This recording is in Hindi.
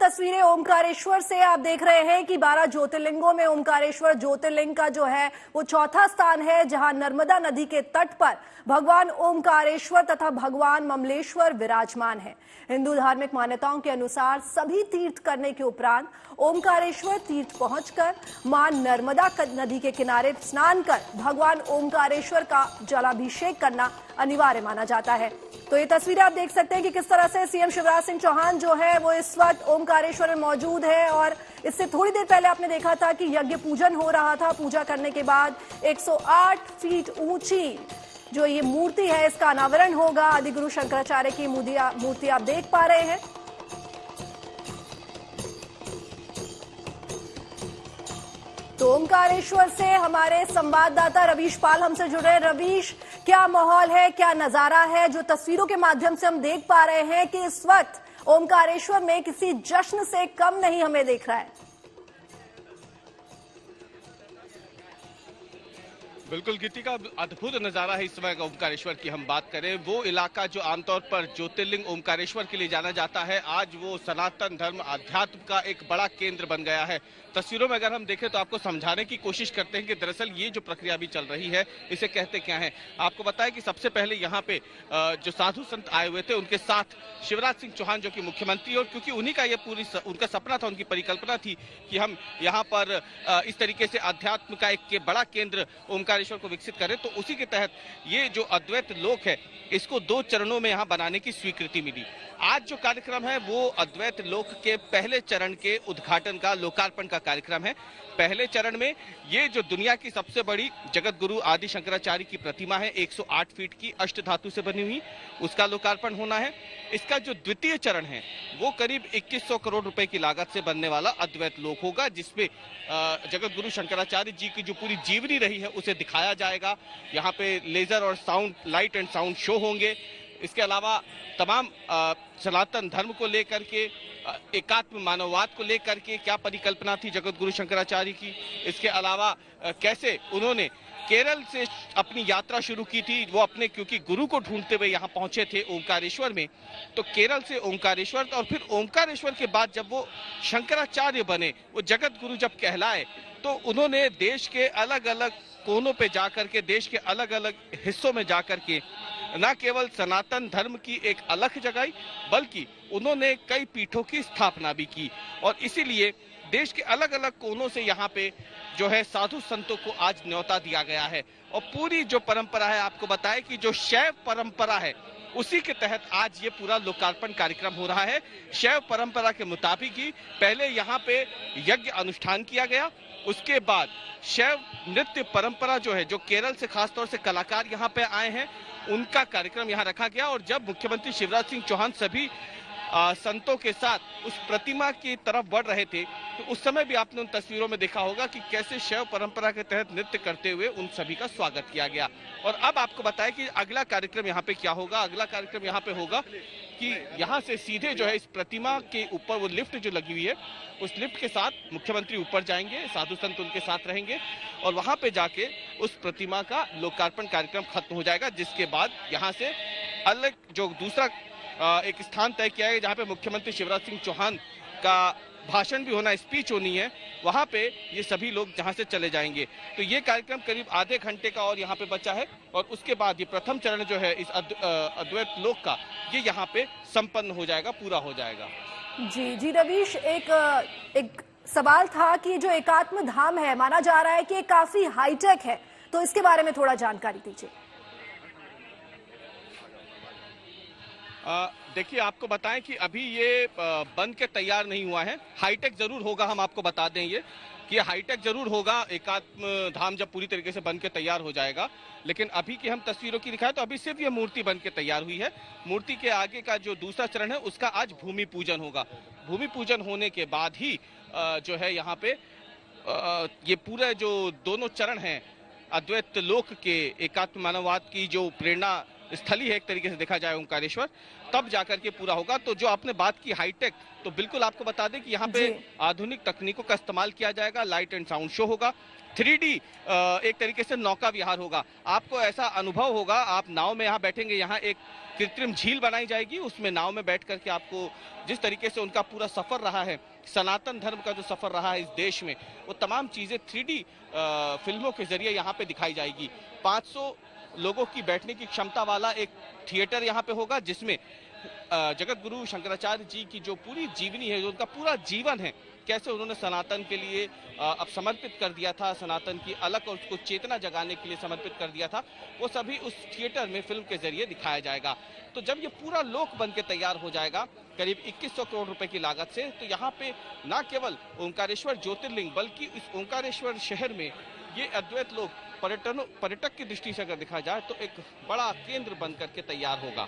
तस्वीरें ओमकारेश्वर से आप देख रहे हैं कि 12 ज्योतिर्लिंगों में ओमकारेश्वर ज्योतिर्लिंग का जो है वो चौथा स्थान है, जहां नर्मदा नदी के तट पर भगवान ओमकारेश्वर तथा भगवान ममलेश्वर विराजमान है। हिंदू धार्मिक मान्यताओं के अनुसार सभी तीर्थ करने के उपरांत ओमकारेश्वर तीर्थ पहुंचकर मां नर्मदा नदी के किनारे स्नान कर भगवान ओमकारेश्वर का जलाभिषेक करना अनिवार्य माना जाता है। तो ये तस्वीरें आप देख सकते हैं कि किस तरह से सीएम शिवराज सिंह चौहान जो है वो इस वक्त ओमकारेश्वर में मौजूद है, और इससे थोड़ी देर पहले आपने देखा था कि यज्ञ पूजन हो रहा था। पूजा करने के बाद 108 फीट ऊंची जो ये मूर्ति है इसका अनावरण होगा। आदिगुरु शंकराचार्य की मूर्ति आप देख पा रहे हैं। तो ओमकारेश्वर से हमारे संवाददाता रवीश पाल हमसे जुड़े। रवीश, क्या माहौल है, क्या नजारा है जो तस्वीरों के माध्यम से हम देख पा रहे हैं कि इस वक्त ओमकारेश्वर में किसी जश्न से कम नहीं हमें देख रहा है? बिल्कुल गिट्टी का अद्भुत नजारा है इस समय ओमकारेश्वर की हम बात करें। वो इलाका जो आमतौर पर ज्योतिर्लिंग ओमकारेश्वर के लिए जाना जाता है, आज वो सनातन धर्म अध्यात्म का एक बड़ा केंद्र बन गया है। तस्वीरों में अगर हम देखें तो आपको समझाने की कोशिश करते हैं कि दरअसल ये जो प्रक्रिया अभी चल रही है इसे कहते क्या है। आपको बताया कि सबसे पहले यहाँ पे जो साधु संत आए हुए थे उनके साथ शिवराज सिंह चौहान जो कि मुख्यमंत्री, और क्योंकि उन्हीं का ये उनका सपना था, उनकी परिकल्पना थी कि हम यहाँ पर इस तरीके से अध्यात्म का एक बड़ा केंद्र ओमकारेश्वर को विकसित करें, तो उसी के तहत ये जो अद्वैत लोक है इसको 2 चरणों में यहाँ बनाने की स्वीकृति मिली। आज जो कार्यक्रम है वो अद्वैत लोक के पहले चरण के उद्घाटन का, लोकार्पण का कार्यक्रम है। पहले चरण में ये जो दुनिया की सबसे बड़ी जगत गुरु आदि शंकराचार्य की प्रतिमा है 108 फीट की अष्ट धातु से बनी हुई, उसका लोकार्पण होना है। इसका जो द्वितीय चरण है वो करीब 2100 करोड़ रुपए की लागत से बनने वाला अद्वैत लोक होगा, जिसमें जगत गुरु शंकराचार्य जी की जो पूरी जीवनी रही है उसे दिखाया जाएगा। यहाँ पे लेजर और sound, light and sound show होंगे। इसके अलावा तमाम सनातन धर्म को लेकर के, एकात्म मानववाद को लेकर के क्या परिकल्पना थी जगत गुरु शंकराचार्य की, इसके अलावा कैसे उन्होंने केरल से अपनी यात्रा शुरू की थी। वो अपने क्योंकि गुरु को ढूंढते हुए यहाँ पहुंचे थे ओमकारेश्वर में, तो केरल से ओमकारेश्वर, और फिर ओमकारेश्वर के बाद जब वो शंकराचार्य बने, वो जगत गुरु जब कहलाए, तो उन्होंने देश के अलग अलग कोनों पे जाकर के, देश के अलग अलग हिस्सों में जाकर के न केवल सनातन धर्म की एक अलख जगाई, बल्कि उन्होंने कई पीठों की स्थापना भी की। और इसीलिए देश के अलग अलग कोनों से यहाँ पे जो है साधु संतों को आज न्योता दिया गया है। और पूरी जो परंपरा है, आपको बताएं कि जो शैव परंपरा है उसी के तहत आज ये पूरा लोकार्पण कार्यक्रम हो रहा है। शैव परंपरा के मुताबिक ही पहले यहाँ पे यज्ञ अनुष्ठान किया गया, उसके बाद शैव नृत्य परंपरा जो है, जो केरल से खासतौर से कलाकार यहाँ पे आए हैं, उनका कार्यक्रम यहाँ रखा गया। और जब मुख्यमंत्री शिवराज सिंह चौहान सभी संतों के साथ उस प्रतिमा की तरफ बढ़ रहे थे, तो उस समय भी आपने उन तस्वीरों में देखा होगा कि कैसे शैव परंपरा के तहत नृत्य करते हुए उन सभी का स्वागत किया गया। और अब आपको बताएं कि अगला कार्यक्रम यहाँ पे क्या होगा। अगला कार्यक्रम यहाँ पे होगा कि यहाँ से सीधे जो है इस प्रतिमा के ऊपर वो लिफ्ट जो लगी हुई है, उस लिफ्ट के साथ मुख्यमंत्री ऊपर जाएंगे, साधु संत उनके साथ रहेंगे, और वहां पे जाके उस प्रतिमा का लोकार्पण कार्यक्रम खत्म हो जाएगा। जिसके बाद यहाँ से अलग जो दूसरा एक स्थान तय किया है जहाँ पे मुख्यमंत्री शिवराज सिंह चौहान का भाषण भी होना, स्पीच होनी है, वहां पे ये सभी लोग जहां से चले जाएंगे। तो ये कार्यक्रम करीब आधे घंटे का और यहाँ पे बचा है, और उसके बाद ये प्रथम चरण जो है इस अद्वैत लोक का, ये यहाँ पे संपन्न हो जाएगा, पूरा हो जाएगा। जी रवीश, एक सवाल था कि जो एकात्म धाम है, माना जा रहा है कि काफी हाईटेक है, तो इसके बारे में थोड़ा जानकारी दीजिए। देखिए, आपको बताएं कि अभी ये बन के तैयार नहीं हुआ है। हाईटेक जरूर होगा, हम आपको बता दें ये कि हाईटेक जरूर होगा एकात्म धाम जब पूरी तरीके से बन के तैयार हो जाएगा। लेकिन अभी की हम तस्वीरों की दिखाएं तो अभी सिर्फ ये मूर्ति बन के तैयार हुई है। मूर्ति के आगे का जो दूसरा चरण है उसका आज भूमि पूजन होगा। भूमि पूजन होने के बाद ही जो है यहाँ पे ये पूरा जो दोनों चरण हैं अद्वैत लोक के, एकात्म मानववाद की जो प्रेरणा स्थली है एक तरीके से देखा जाए ओमकारेश्वर, तब जाकर के पूरा होगा। तो जो आपने बात की हाईटेक, तो बिल्कुल आपको बता दें कि यहाँ पे आधुनिक तकनीकों का इस्तेमाल किया जाएगा। लाइट एंड साउंड शो होगा, 3D एक तरीके से नौका विहार होगा। आपको ऐसा अनुभव होगा, आप नाव में यहाँ बैठेंगे, यहाँ एक कृत्रिम झील बनाई जाएगी, उसमें नाव में बैठ करके आपको जिस तरीके से उनका पूरा सफर रहा है, सनातन धर्म का जो सफर रहा है इस देश में, वो तमाम चीजें 3D फिल्मों के जरिए यहाँ पे दिखाई जाएगी। 500 लोगों की बैठने की क्षमता वाला एक थिएटर यहाँ पे होगा, जिसमें जगत गुरु शंकराचार्य जी की जो पूरी जीवनी है, जो उनका पूरा जीवन है, कैसे उन्होंने सनातन के लिए अब समर्पित कर दिया था, सनातन की अलग और उसको चेतना जगाने के लिए समर्पित कर दिया था, वो सभी उस थिएटर में फिल्म के जरिए दिखाया जाएगा। तो जब ये पूरा लोक बन के तैयार हो जाएगा करीब 2100 करोड़ रुपए की लागत से, तो यहाँ पे न केवल ओमकारेश्वर ज्योतिर्लिंग, बल्कि इस ओमकारेश्वर शहर में ये अद्वैत लोक पर्यटक की दृष्टि से अगर देखा जाए तो एक बड़ा केंद्र बन करके तैयार होगा।